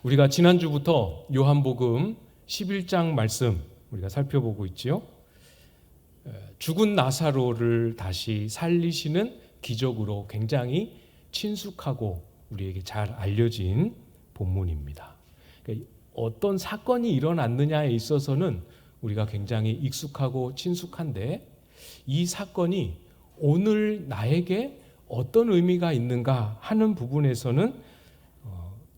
우리가 지난주부터 요한복음 11장 말씀 우리가 살펴보고 있지요. 죽은 나사로를 다시 살리시는 기적으로 굉장히 친숙하고 우리에게 잘 알려진 본문입니다. 그러니까 어떤 사건이 일어났느냐에 있어서는 우리가 굉장히 익숙하고 친숙한데 이 사건이 오늘 나에게 어떤 의미가 있는가 하는 부분에서는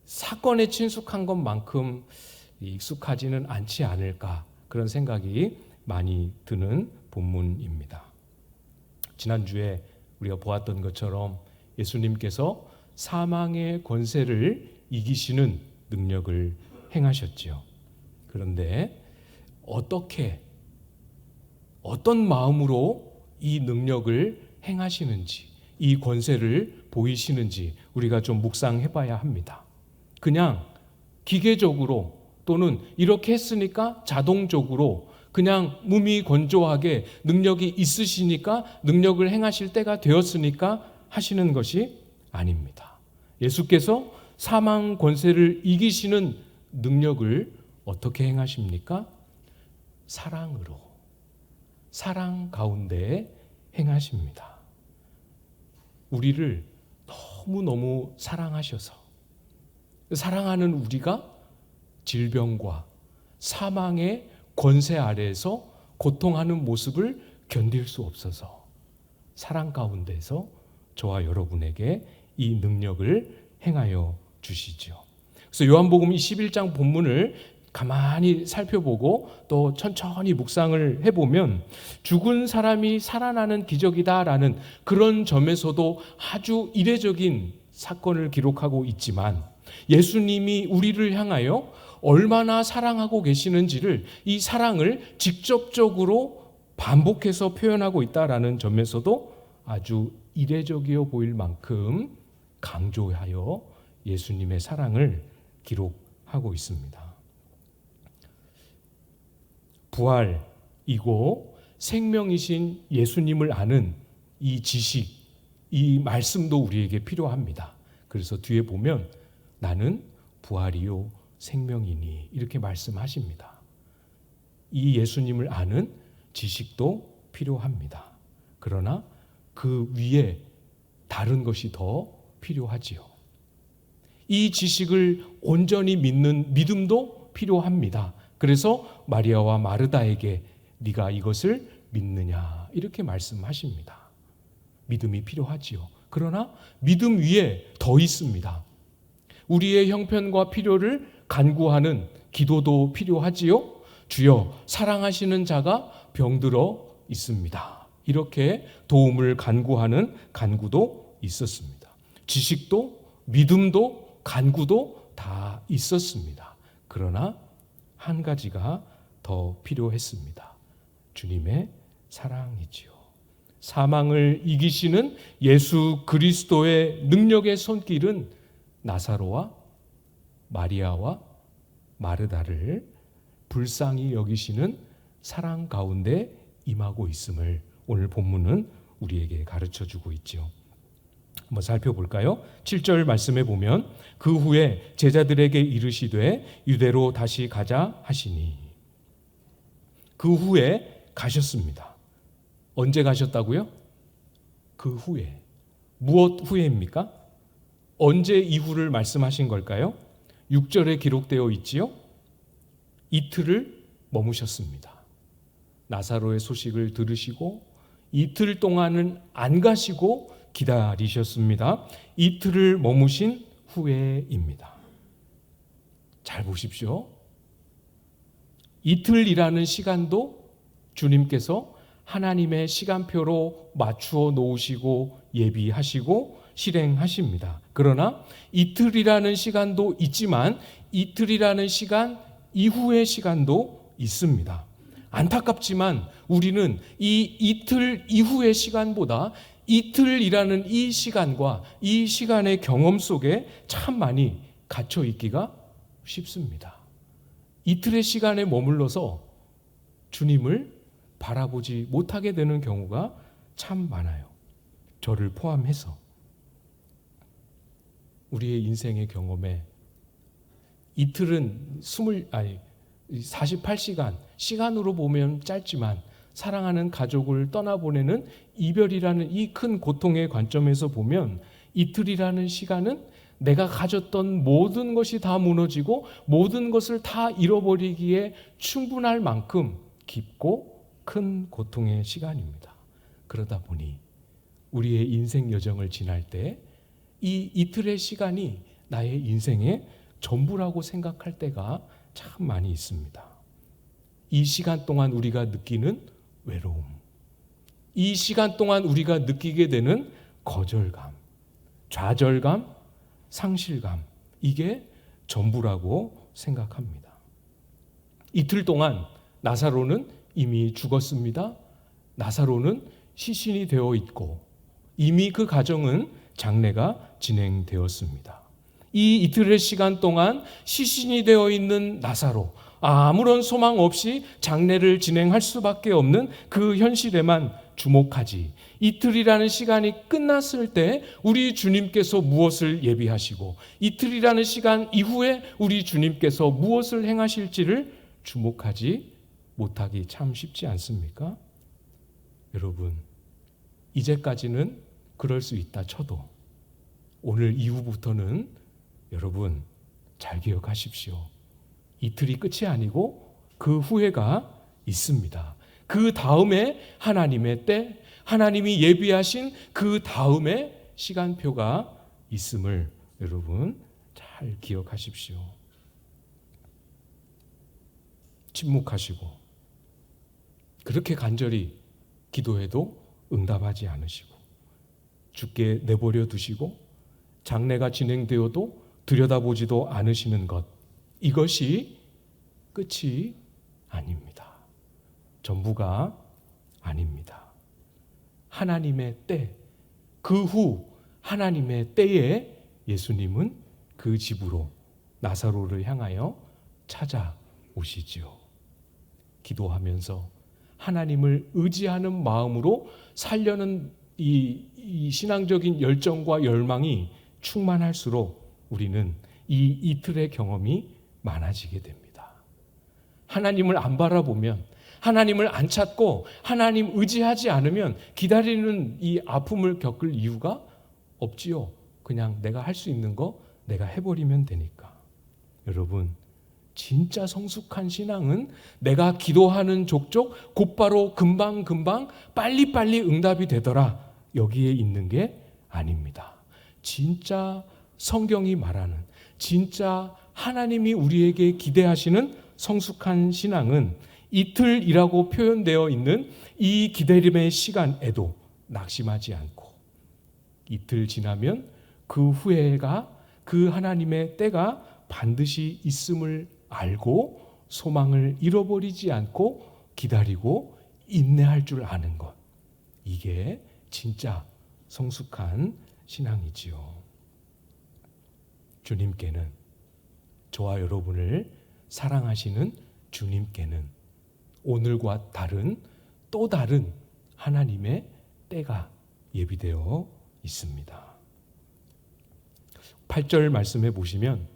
사건에 친숙한 것만큼 익숙하지는 않지 않을까, 그런 생각이 많이 드는 본문입니다. 지난주에 우리가 보았던 것처럼 예수님께서 사망의 권세를 이기시는 능력을 행하셨지요. 그런데 어떻게, 어떤 마음으로 이 능력을 행하시는지, 이 권세를 보이시는지 우리가 좀 묵상해 봐야 합니다. 그냥 기계적으로 또는 이렇게 했으니까 자동적으로 그냥 무미건조하게 능력이 있으시니까 능력을 행하실 때가 되었으니까 하시는 것이 아닙니다. 예수께서 사망 권세를 이기시는 능력을 어떻게 행하십니까? 사랑으로, 사랑 가운데 행하십니다. 우리를 너무너무 사랑하셔서 사랑하는 우리가 질병과 사망의 권세 아래에서 고통하는 모습을 견딜 수 없어서 사랑 가운데서 저와 여러분에게 이 능력을 행하여 주시죠. 그래서 요한복음 21장 본문을 가만히 살펴보고 또 천천히 묵상을 해보면 죽은 사람이 살아나는 기적이다라는 그런 점에서도 아주 이례적인 사건을 기록하고 있지만 예수님이 우리를 향하여 얼마나 사랑하고 계시는지를, 이 사랑을 직접적으로 반복해서 표현하고 있다라는 점에서도 아주 이례적이어 보일 만큼 강조하여 예수님의 사랑을 기록하고 있습니다. 부활이고 생명이신 예수님을 아는 이 지식, 이 말씀도 우리에게 필요합니다. 그래서 뒤에 보면 나는 부활이요 생명이니 이렇게 말씀하십니다. 이 예수님을 아는 지식도 필요합니다. 그러나 그 위에 다른 것이 더 필요하지요. 이 지식을 온전히 믿는 믿음도 필요합니다. 그래서 마리아와 마르다에게 네가 이것을 믿느냐 이렇게 말씀하십니다. 믿음이 필요하지요. 그러나 믿음 위에 더 있습니다. 우리의 형편과 필요를 간구하는 기도도 필요하지요. 주여 사랑하시는 자가 병들어 있습니다. 이렇게 도움을 간구하는 간구도 있었습니다. 지식도 믿음도 간구도 다 있었습니다. 그러나 한 가지가 더 필요했습니다. 주님의 사랑이지요. 사망을 이기시는 예수 그리스도의 능력의 손길은 나사로와 마리아와 마르다를 불쌍히 여기시는 사랑 가운데 임하고 있음을 오늘 본문은 우리에게 가르쳐주고 있죠. 한번 살펴볼까요? 7절 말씀에 보면 그 후에 제자들에게 이르시되 유대로 다시 가자 하시니. 그 후에 가셨습니다. 언제 가셨다고요? 그 후에. 무엇 후에입니까? 언제 이후를 말씀하신 걸까요? 6절에 기록되어 있지요. 이틀을 머무셨습니다. 나사로의 소식을 들으시고 이틀 동안은 안 가시고 기다리셨습니다. 이틀을 머무신 후에입니다. 잘 보십시오. 이틀이라는 시간도 주님께서 하나님의 시간표로 맞추어 놓으시고 예비하시고 실행하십니다. 그러나 이틀이라는 시간도 있지만 이틀이라는 시간 이후의 시간도 있습니다. 안타깝지만 우리는 이 이틀 이후의 시간보다 이틀이라는 이 시간과 이 시간의 경험 속에 참 많이 갇혀 있기가 쉽습니다. 이틀의 시간에 머물러서 주님을 바라보지 못하게 되는 경우가 참 많아요. 저를 포함해서. 우리의 인생의 경험에 이틀은 48시간, 시간으로 보면 짧지만 사랑하는 가족을 떠나보내는 이별이라는 이 큰 고통의 관점에서 보면 이틀이라는 시간은 내가 가졌던 모든 것이 다 무너지고 모든 것을 다 잃어버리기에 충분할 만큼 깊고 큰 고통의 시간입니다. 그러다 보니 우리의 인생 여정을 지날 때 이 이틀의 시간이 나의 인생의 전부라고 생각할 때가 참 많이 있습니다. 이 시간 동안 우리가 느끼는 외로움, 이 시간 동안 우리가 느끼게 되는 거절감, 좌절감, 상실감, 이게 전부라고 생각합니다. 이틀 동안 나사로는 이미 죽었습니다. 나사로는 시신이 되어 있고 이미 그 가정은 장례가 진행되었습니다. 이 이틀의 시간 동안 시신이 되어 있는 나사로, 아무런 소망 없이 장례를 진행할 수밖에 없는 그 현실에만 주목하지, 이틀이라는 시간이 끝났을 때 우리 주님께서 무엇을 예비하시고 이틀이라는 시간 이후에 우리 주님께서 무엇을 행하실지를 주목하지 못하기 참 쉽지 않습니까? 여러분, 이제까지는 그럴 수 있다 쳐도 오늘 이후부터는 여러분 잘 기억하십시오. 이틀이 끝이 아니고 그 후회가 있습니다. 그 다음에 하나님의 때, 하나님이 예비하신 그 다음에 시간표가 있음을 여러분 잘 기억하십시오. 침묵하시고 그렇게 간절히 기도해도 응답하지 않으시고 주께 내버려 두시고 장례가 진행되어도 들여다보지도 않으시는 것, 이것이 끝이 아닙니다. 전부가 아닙니다. 하나님의 때, 그 후 하나님의 때에 예수님은 그 집으로 나사로를 향하여 찾아오시지요. 기도하면서 하나님을 의지하는 마음으로 살려는 이 신앙적인 열정과 열망이 충만할수록 우리는 이 이틀의 경험이 많아지게 됩니다. 하나님을 안 바라보면, 하나님을 안 찾고 하나님 의지하지 않으면 기다리는 이 아픔을 겪을 이유가 없지요. 그냥 내가 할 수 있는 거 내가 해버리면 되니까. 여러분, 진짜 성숙한 신앙은 내가 기도하는 족족 곧바로 금방금방 빨리빨리 응답이 되더라, 여기에 있는 게 아닙니다. 진짜 성경이 말하는, 진짜 하나님이 우리에게 기대하시는 성숙한 신앙은 이틀이라고 표현되어 있는 이 기다림의 시간에도 낙심하지 않고 이틀 지나면 그 후회가, 그 하나님의 때가 반드시 있음을 알고 소망을 잃어버리지 않고 기다리고 인내할 줄 아는 것, 이게 진짜 성숙한 신앙이지요. 주님께는, 저와 여러분을 사랑하시는 주님께는 오늘과 다른 또 다른 하나님의 때가 예비되어 있습니다. 8절 말씀해 보시면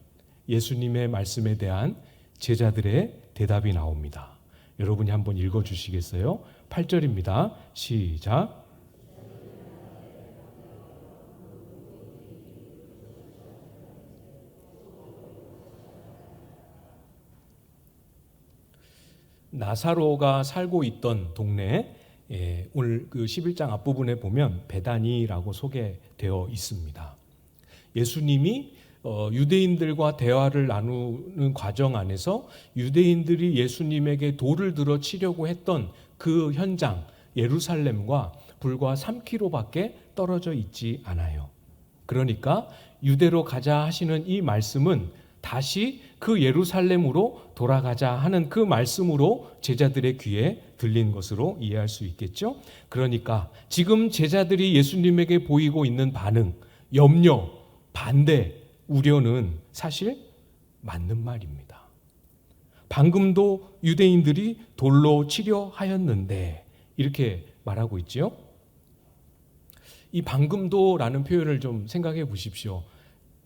예수님의 말씀에 대한 제자들의 대답이 나옵니다. 여러분이 한번 읽어 주시겠어요? 8절입니다. 시작. 나사로가 살고 있던 동네, 오늘 그 11장 앞부분에 보면 베다니라고 소개되어 있습니다. 예수님이 유대인들과 대화를 나누는 과정 안에서 유대인들이 예수님에게 돌을 들어 치려고 했던 그 현장, 예루살렘과 불과 3km밖에 떨어져 있지 않아요. 그러니까 유대로 가자 하시는 이 말씀은 다시 그 예루살렘으로 돌아가자 하는 그 말씀으로 제자들의 귀에 들린 것으로 이해할 수 있겠죠. 그러니까 지금 제자들이 예수님에게 보이고 있는 반응, 염려, 반대, 우려는 사실 맞는 말입니다. 방금도 유대인들이 돌로 치려 하였는데, 이렇게 말하고 있죠. 이 방금도라는 표현을 좀 생각해 보십시오.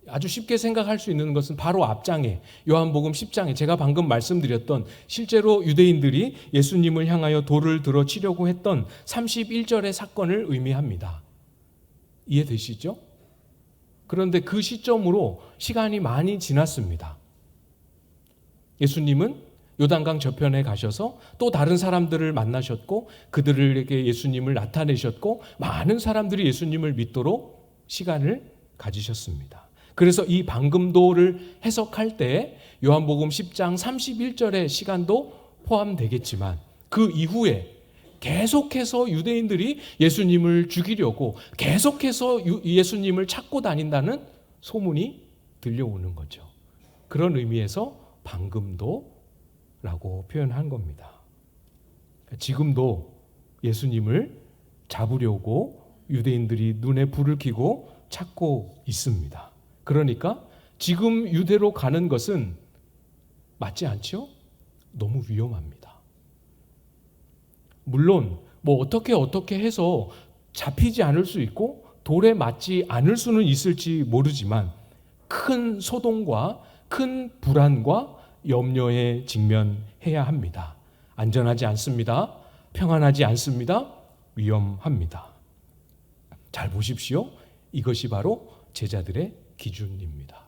아주 쉽게 생각할 수 있는 것은 바로 앞장에 요한복음 10장에 제가 방금 말씀드렸던 실제로 유대인들이 예수님을 향하여 돌을 들어 치려고 했던 31절의 사건을 의미합니다. 이해되시죠? 그런데 그 시점으로 시간이 많이 지났습니다. 예수님은 요단강 저편에 가셔서 또 다른 사람들을 만나셨고 그들에게 예수님을 나타내셨고 많은 사람들이 예수님을 믿도록 시간을 가지셨습니다. 그래서 이 방금도를 해석할 때 요한복음 10장 31절의 시간도 포함되겠지만 그 이후에 계속해서 유대인들이 예수님을 죽이려고 계속해서 예수님을 찾고 다닌다는 소문이 들려오는 거죠. 그런 의미에서 방금도라고 표현한 겁니다. 지금도 예수님을 잡으려고 유대인들이 눈에 불을 켜고 찾고 있습니다. 그러니까 지금 유대로 가는 것은 맞지 않죠? 너무 위험합니다. 물론 어떻게 해서 잡히지 않을 수 있고 돌에 맞지 않을 수는 있을지 모르지만 큰 소동과 큰 불안과 염려에 직면해야 합니다. 안전하지 않습니다. 평안하지 않습니다. 위험합니다. 잘 보십시오. 이것이 바로 제자들의 기준입니다.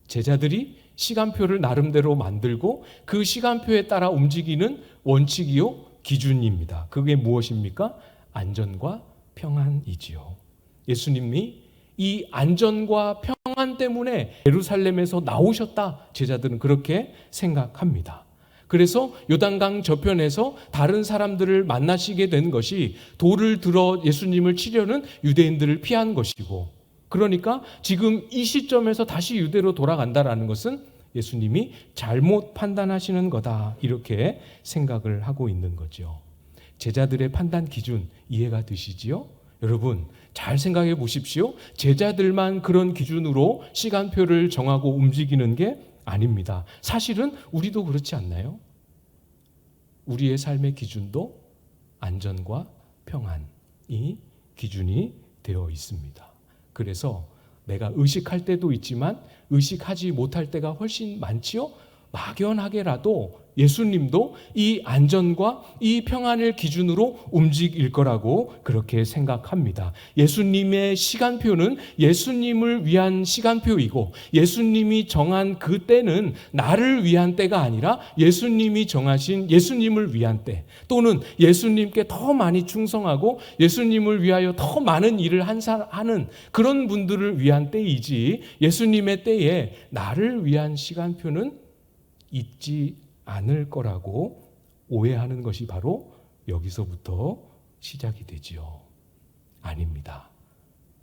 제자들이 시간표를 나름대로 만들고 그 시간표에 따라 움직이는 원칙이요 기준입니다. 그게 무엇입니까? 안전과 평안이지요. 예수님이 이 안전과 평안 때문에 예루살렘에서 나오셨다. 제자들은 그렇게 생각합니다. 그래서 요단강 저편에서 다른 사람들을 만나시게 된 것이 돌을 들어 예수님을 치려는 유대인들을 피한 것이고, 그러니까 지금 이 시점에서 다시 유대로 돌아간다라는 것은 예수님이 잘못 판단하시는 거다, 이렇게 생각을 하고 있는 거죠. 제자들의 판단 기준 이해가 되시지요? 여러분 잘 생각해 보십시오. 제자들만 그런 기준으로 시간표를 정하고 움직이는 게 아닙니다. 사실은 우리도 그렇지 않나요? 우리의 삶의 기준도 안전과 평안이 기준이 되어 있습니다. 그래서 내가 의식할 때도 있지만 의식하지 못할 때가 훨씬 많지요? 막연하게라도 예수님도 이 안전과 이 평안을 기준으로 움직일 거라고 그렇게 생각합니다. 예수님의 시간표는 예수님을 위한 시간표이고 예수님이 정한 그 때는 나를 위한 때가 아니라 예수님이 정하신 예수님을 위한 때, 또는 예수님께 더 많이 충성하고 예수님을 위하여 더 많은 일을 하는 그런 분들을 위한 때이지, 예수님의 때에 나를 위한 시간표는 있지 않을 거라고 오해하는 것이 바로 여기서부터 시작이 되지요. 아닙니다.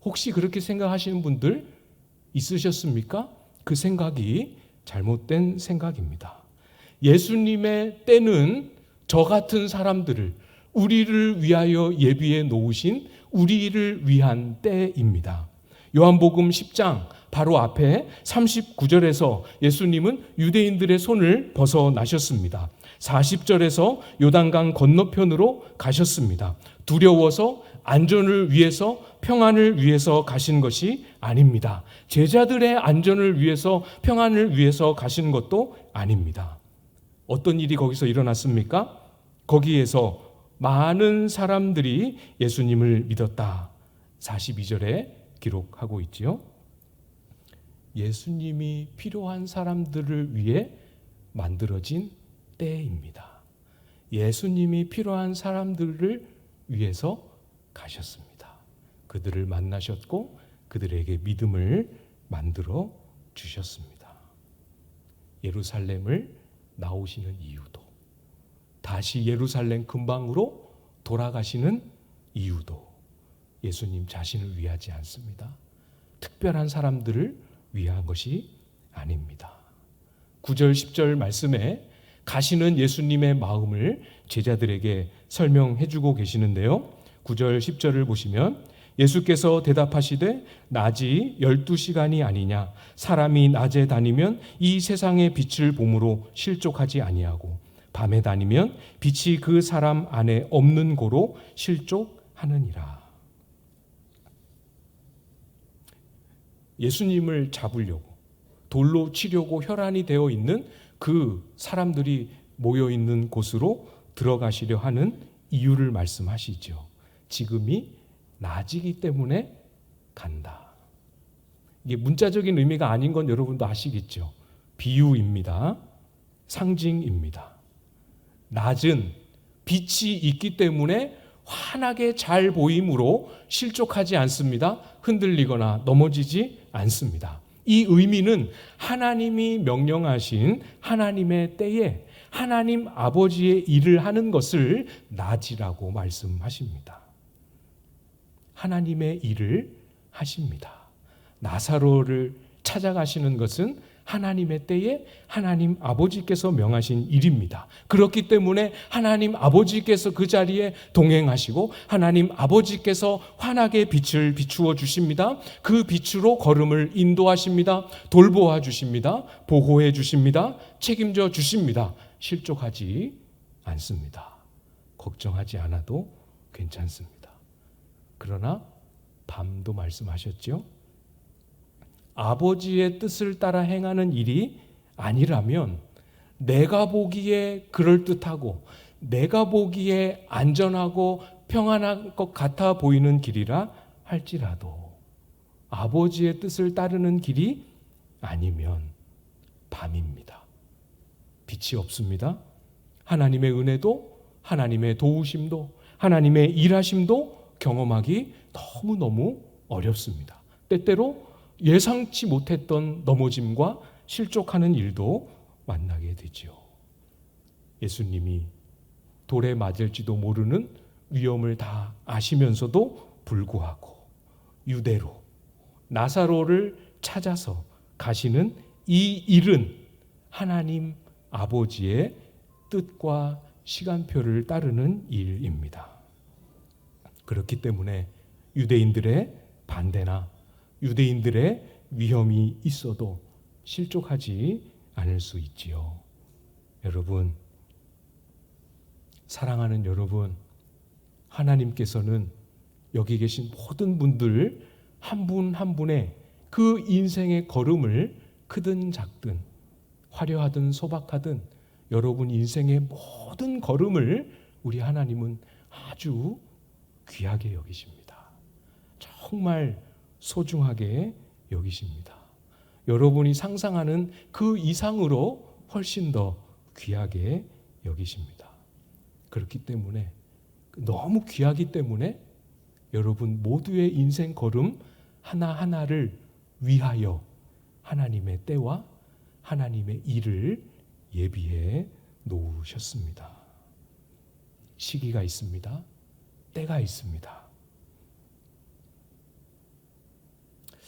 혹시 그렇게 생각하시는 분들 있으셨습니까? 그 생각이 잘못된 생각입니다. 예수님의 때는 저 같은 사람들을, 우리를 위하여 예비해 놓으신 우리를 위한 때입니다. 요한복음 10장 바로 앞에 39절에서 예수님은 유대인들의 손을 벗어나셨습니다. 40절에서 요단강 건너편으로 가셨습니다. 두려워서 안전을 위해서, 평안을 위해서 가신 것이 아닙니다. 제자들의 안전을 위해서, 평안을 위해서 가신 것도 아닙니다. 어떤 일이 거기서 일어났습니까? 거기에서 많은 사람들이 예수님을 믿었다. 42절에 기록하고 있지요. 예수님이 필요한 사람들을 위해 만들어진 때입니다. 예수님이 필요한 사람들을 위해서 가셨습니다. 그들을 만나셨고 그들에게 믿음을 만들어 주셨습니다. 예루살렘을 나오시는 이유도, 다시 예루살렘 근방으로 돌아가시는 이유도 예수님 자신을 위하지 않습니다. 특별한 사람들을 위한 것이 아닙니다. 9절 10절 말씀에 가시는 예수님의 마음을 제자들에게 설명해 주고 계시는데요. 9절 10절을 보시면 예수께서 대답하시되 낮이 12시간이 아니냐, 사람이 낮에 다니면 이 세상의 빛을 봄으로 실족하지 아니하고 밤에 다니면 빛이 그 사람 안에 없는 고로 실족하느니라. 예수님을 잡으려고 돌로 치려고 혈안이 되어 있는 그 사람들이 모여 있는 곳으로 들어가시려 하는 이유를 말씀하시죠. 지금이 낮이기 때문에 간다. 이게 문자적인 의미가 아닌 건 여러분도 아시겠죠. 비유입니다. 상징입니다. 낮은 빛이 있기 때문에 환하게 잘 보임으로 실족하지 않습니다. 흔들리거나 넘어지지 않습니다. 이 의미는 하나님이 명령하신 하나님의 때에 하나님 아버지의 일을 하는 것을 낮이라고 말씀하십니다. 하나님의 일을 하십니다. 나사로를 찾아가시는 것은 하나님의 때에 하나님 아버지께서 명하신 일입니다. 그렇기 때문에 하나님 아버지께서 그 자리에 동행하시고 하나님 아버지께서 환하게 빛을 비추어 주십니다. 그 빛으로 걸음을 인도하십니다. 돌보아 주십니다. 보호해 주십니다. 책임져 주십니다. 실족하지 않습니다. 걱정하지 않아도 괜찮습니다. 그러나 밤도 말씀하셨죠. 아버지의 뜻을 따라 행하는 일이 아니라면 내가 보기에 그럴듯하고 내가 보기에 안전하고 평안할 것 같아 보이는 길이라 할지라도 아버지의 뜻을 따르는 길이 아니면 밤입니다. 빛이 없습니다. 하나님의 은혜도 하나님의 도우심도 하나님의 일하심도 경험하기 너무너무 어렵습니다. 때때로 예상치 못했던 넘어짐과 실족하는 일도 만나게 되죠. 예수님이 돌에 맞을지도 모르는 위험을 다 아시면서도 불구하고 유대로 나사로를 찾아서 가시는 이 일은 하나님 아버지의 뜻과 시간표를 따르는 일입니다. 그렇기 때문에 유대인들의 반대나 유대인들의 위험이 있어도 실족하지 않을 수 있지요. 여러분, 사랑하는 여러분, 하나님께서는 여기 계신 모든 분들 한 분 한 분의 그 인생의 걸음을 크든 작든 화려하든 소박하든 여러분 인생의 모든 걸음을 우리 하나님은 아주 귀하게 여기십니다. 정말 소중하게 여기십니다. 여러분이 상상하는 그 이상으로 훨씬 더 귀하게 여기십니다. 그렇기 때문에 너무 귀하기 때문에 여러분 모두의 인생 걸음 하나하나를 위하여 하나님의 때와 하나님의 일을 예비해 놓으셨습니다. 시기가 있습니다. 때가 있습니다.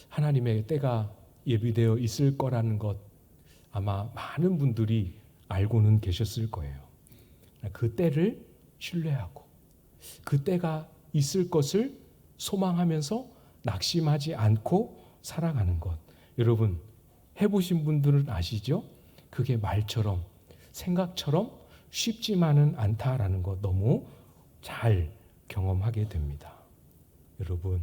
하나님의 때가 예비되어 있을 거라는 것 아마 많은 분들이 알고는 계셨을 거예요. 그 때를 신뢰하고 그 때가 있을 것을 소망하면서 낙심하지 않고 살아가는 것. 여러분 해보신 분들은 아시죠? 그게 말처럼 생각처럼 쉽지만은 않다라는 것 너무 잘 경험하게 됩니다. 여러분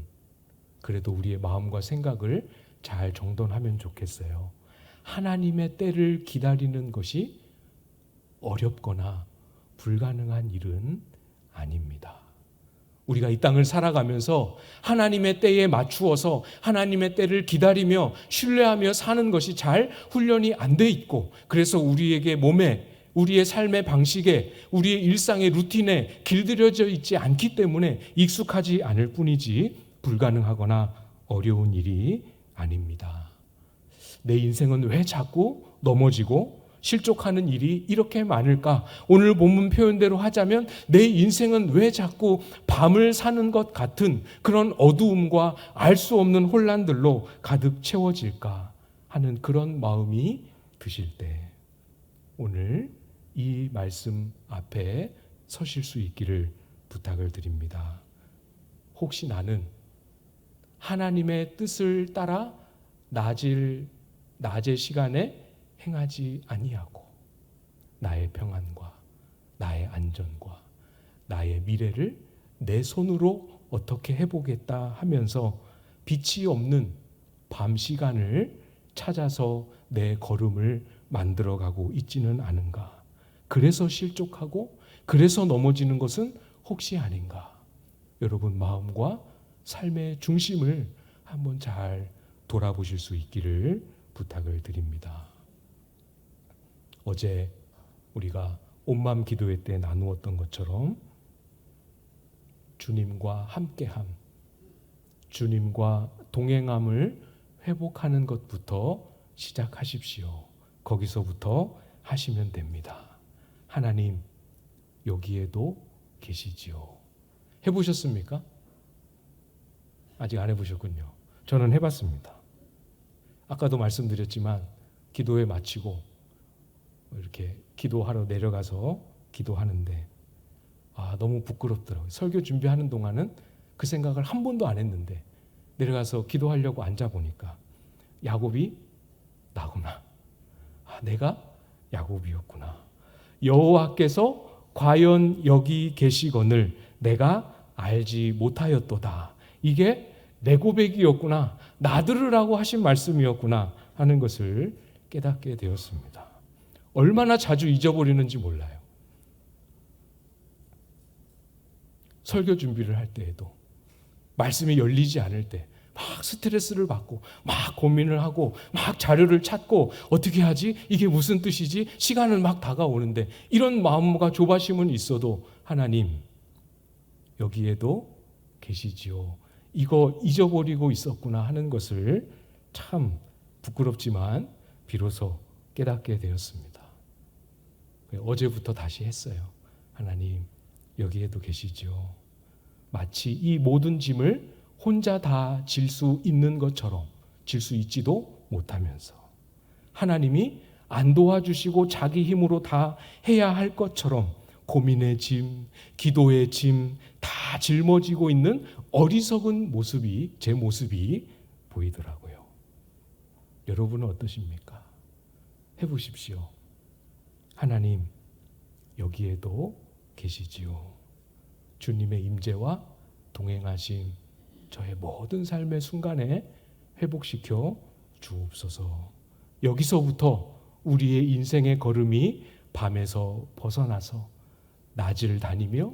그래도 우리의 마음과 생각을 잘 정돈하면 좋겠어요. 하나님의 때를 기다리는 것이 어렵거나 불가능한 일은 아닙니다. 우리가 이 땅을 살아가면서 하나님의 때에 맞추어서 하나님의 때를 기다리며 신뢰하며 사는 것이 잘 훈련이 안 돼 있고 그래서 우리에게 몸에 우리의 삶의 방식에 우리의 일상의 루틴에 길들여져 있지 않기 때문에 익숙하지 않을 뿐이지 불가능하거나 어려운 일이 아닙니다. 내 인생은 왜 자꾸 넘어지고 실족하는 일이 이렇게 많을까? 오늘 본문 표현대로 하자면 내 인생은 왜 자꾸 밤을 사는 것 같은 그런 어두움과 알 수 없는 혼란들로 가득 채워질까 하는 그런 마음이 드실 때 오늘 이 말씀 앞에 서실 수 있기를 부탁을 드립니다. 혹시 나는 하나님의 뜻을 따라 낮의 시간에 행하지 아니하고 나의 평안과 나의 안전과 나의 미래를 내 손으로 어떻게 해보겠다 하면서 빛이 없는 밤 시간을 찾아서 내 걸음을 만들어가고 있지는 않은가? 그래서 실족하고 그래서 넘어지는 것은 혹시 아닌가? 여러분 마음과 삶의 중심을 한번 잘 돌아보실 수 있기를 부탁을 드립니다. 어제 우리가 온맘 기도회 때 나누었던 것처럼 주님과 함께함, 주님과 동행함을 회복하는 것부터 시작하십시오. 거기서부터 하시면 됩니다. 하나님 여기에도 계시지요. 해보셨습니까? 아직 안 해보셨군요. 저는 해봤습니다. 아까도 말씀드렸지만 기도회 마치고 이렇게 기도하러 내려가서 기도하는데 너무 부끄럽더라고요. 설교 준비하는 동안은 그 생각을 한 번도 안 했는데 내려가서 기도하려고 앉아보니까 야곱이 나구나. 내가 야곱이었구나. 여호와께서 과연 여기 계시거늘 내가 알지 못하였도다. 이게 내 고백이었구나. 나 들으라고 하신 말씀이었구나 하는 것을 깨닫게 되었습니다. 얼마나 자주 잊어버리는지 몰라요. 설교 준비를 할 때에도 말씀이 열리지 않을 때 막 스트레스를 받고 막 고민을 하고 막 자료를 찾고 어떻게 하지? 이게 무슨 뜻이지? 시간은 막 다가오는데 이런 마음과 조바심은 있어도 하나님 여기에도 계시지요. 이거 잊어버리고 있었구나 하는 것을 참 부끄럽지만 비로소 깨닫게 되었습니다. 어제부터 다시 했어요. 하나님 여기에도 계시지요. 마치 이 모든 짐을 혼자 다 질 수 있는 것처럼 질 수 있지도 못하면서 하나님이 안 도와주시고 자기 힘으로 다 해야 할 것처럼 고민의 짐, 기도의 짐 다 짊어지고 있는 어리석은 모습이 제 모습이 보이더라고요. 여러분은 어떠십니까? 해보십시오. 하나님 여기에도 계시지요. 주님의 임재와 동행하심 저의 모든 삶의 순간에 회복시켜 주옵소서. 여기서부터 우리의 인생의 걸음이 밤에서 벗어나서 낮을 다니며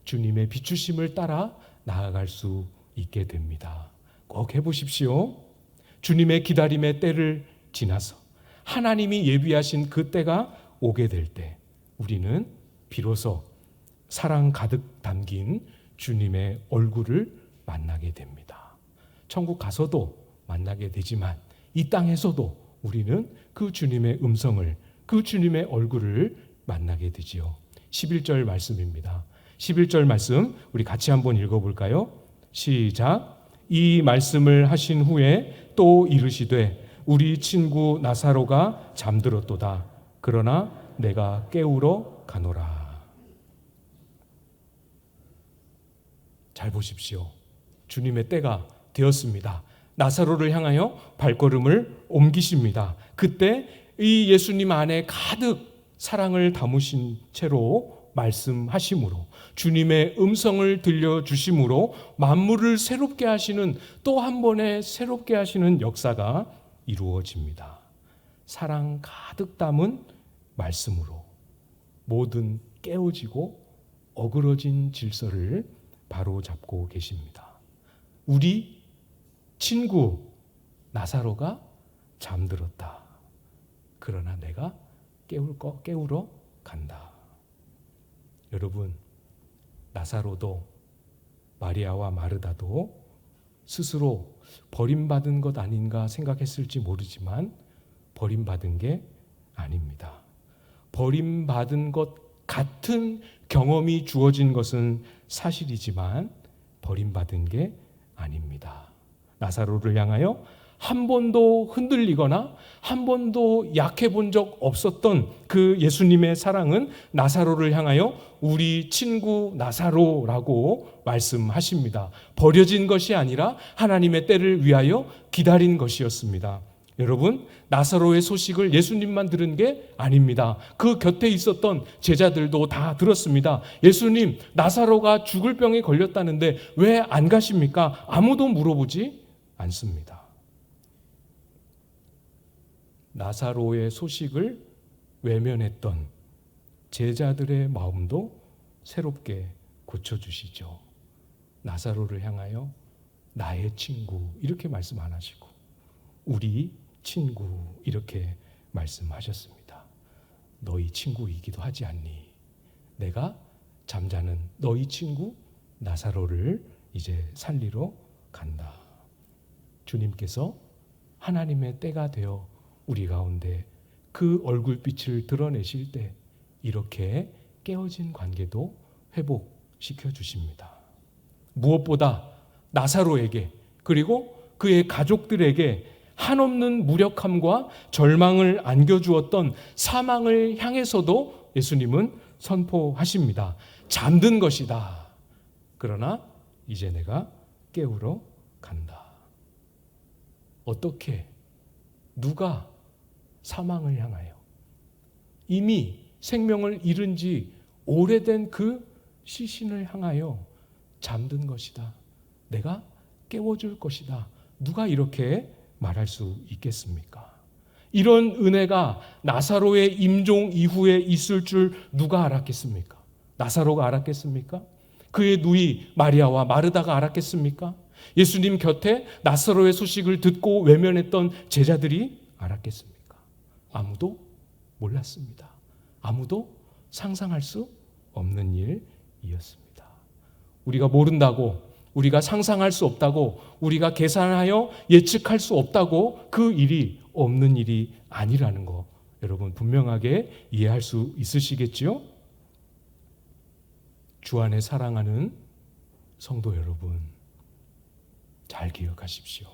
주님의 비추심을 따라 나아갈 수 있게 됩니다. 꼭 해보십시오. 주님의 기다림의 때를 지나서 하나님이 예비하신 그 때가 오게 될 때 우리는 비로소 사랑 가득 담긴 주님의 얼굴을 만나게 됩니다. 천국 가서도 만나게 되지만 이 땅에서도 우리는 그 주님의 음성을, 그 주님의 얼굴을 만나게 되지요. 11절 말씀입니다. 11절 말씀 우리 같이 한번 읽어볼까요? 시작. 이 말씀을 하신 후에 또 이르시되 우리 친구 나사로가 잠들었도다. 그러나 내가 깨우러 가노라. 잘 보십시오. 주님의 때가 되었습니다. 나사로를 향하여 발걸음을 옮기십니다. 그때 이 예수님 안에 가득 사랑을 담으신 채로 말씀하심으로 주님의 음성을 들려주심으로 만물을 새롭게 하시는 또 한 번의 새롭게 하시는 역사가 이루어집니다. 사랑 가득 담은 말씀으로 모든 깨어지고 어그러진 질서를 바로잡고 계십니다. 우리 친구 나사로가 잠들었다. 그러나 내가 깨우러 간다. 여러분, 나사로도 마리아와 마르다도 스스로 버림받은 것 아닌가 생각했을지 모르지만 버림받은 게 아닙니다. 버림받은 것 같은 경험이 주어진 것은 사실이지만 버림받은 게 아닙니다. 나사로를 향하여 한 번도 흔들리거나 한 번도 약해 본 적 없었던 그 예수님의 사랑은 나사로를 향하여 우리 친구 나사로라고 말씀하십니다. 버려진 것이 아니라 하나님의 때를 위하여 기다린 것이었습니다. 여러분, 나사로의 소식을 예수님만 들은 게 아닙니다. 그 곁에 있었던 제자들도 다 들었습니다. 예수님, 나사로가 죽을 병에 걸렸다는데 왜 안 가십니까? 아무도 물어보지 않습니다. 나사로의 소식을 외면했던 제자들의 마음도 새롭게 고쳐주시죠. 나사로를 향하여 나의 친구 이렇게 말씀 안 하시고 우리 친구 이렇게 말씀하셨습니다. 너희 친구이기도 하지 않니? 내가 잠자는 너희 친구 나사로를 이제 살리러 간다. 주님께서 하나님의 때가 되어 우리 가운데 그 얼굴빛을 드러내실 때 이렇게 깨어진 관계도 회복시켜 주십니다. 무엇보다 나사로에게 그리고 그의 가족들에게 한없는 무력함과 절망을 안겨주었던 사망을 향해서도 예수님은 선포하십니다. 잠든 것이다. 그러나 이제 내가 깨우러 간다. 어떻게 누가 사망을 향하여 이미 생명을 잃은 지 오래된 그 시신을 향하여 잠든 것이다. 내가 깨워줄 것이다. 누가 이렇게 말할 수 있겠습니까? 이런 은혜가 나사로의 임종 이후에 있을 줄 누가 알았겠습니까? 나사로가 알았겠습니까? 그의 누이 마리아와 마르다가 알았겠습니까? 예수님 곁에 나사로의 소식을 듣고 외면했던 제자들이 알았겠습니까? 아무도 몰랐습니다. 아무도 상상할 수 없는 일이었습니다. 우리가 모른다고, 우리가 상상할 수 없다고, 우리가 계산하여 예측할 수 없다고 그 일이 없는 일이 아니라는 거 여러분 분명하게 이해할 수 있으시겠지요? 주 안에 사랑하는 성도 여러분, 잘 기억하십시오.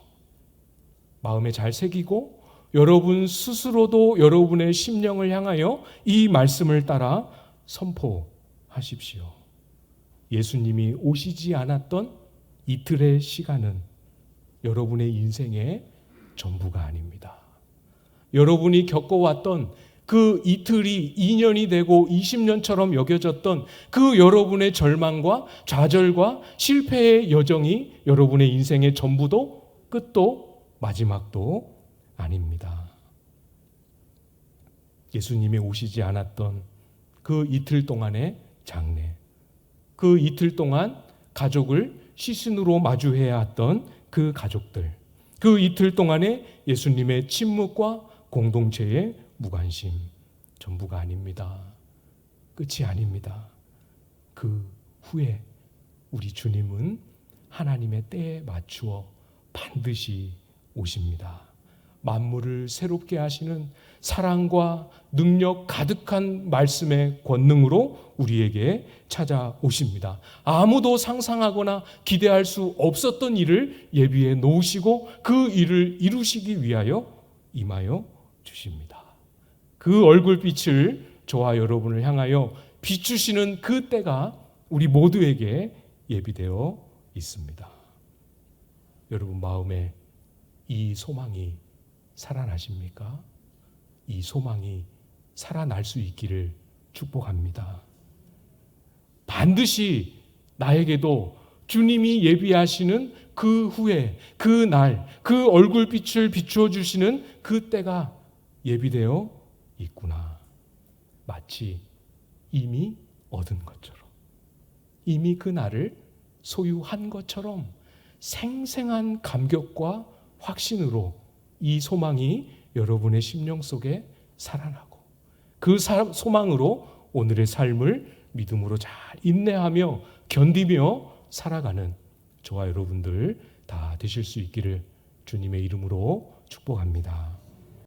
마음에 잘 새기고 여러분 스스로도 여러분의 심령을 향하여 이 말씀을 따라 선포하십시오. 예수님이 오시지 않았던 이틀의 시간은 여러분의 인생의 전부가 아닙니다. 여러분이 겪어왔던 그 이틀이 2년이 되고 20년처럼 여겨졌던 그 여러분의 절망과 좌절과 실패의 여정이 여러분의 인생의 전부도 끝도 마지막도 아닙니다. 예수님이 오시지 않았던 그 이틀 동안의 장례, 그 이틀 동안 가족을 시신으로 마주해야 했던 그 가족들, 그 이틀 동안의 예수님의 침묵과 공동체의 무관심, 전부가 아닙니다. 끝이 아닙니다. 그 후에 우리 주님은 하나님의 때에 맞추어 반드시 오십니다. 만물을 새롭게 하시는 사랑과 능력 가득한 말씀의 권능으로 우리에게 찾아오십니다. 아무도 상상하거나 기대할 수 없었던 일을 예비해 놓으시고 그 일을 이루시기 위하여 임하여 주십니다. 그 얼굴빛을 저와 여러분을 향하여 비추시는 그 때가 우리 모두에게 예비되어 있습니다. 여러분 마음에 이 소망이 살아나십니까? 이 소망이 살아날 수 있기를 축복합니다. 반드시 나에게도 주님이 예비하시는 그 후에, 그 날, 그 얼굴빛을 비추어 주시는 그 때가 예비되어 있구나. 마치 이미 얻은 것처럼, 이미 그 날을 소유한 것처럼 생생한 감격과 확신으로 이 소망이 여러분의 심령 속에 살아나고 그 소망으로 오늘의 삶을 믿음으로 잘 인내하며 견디며 살아가는 저와 여러분들 다 되실 수 있기를 주님의 이름으로 축복합니다.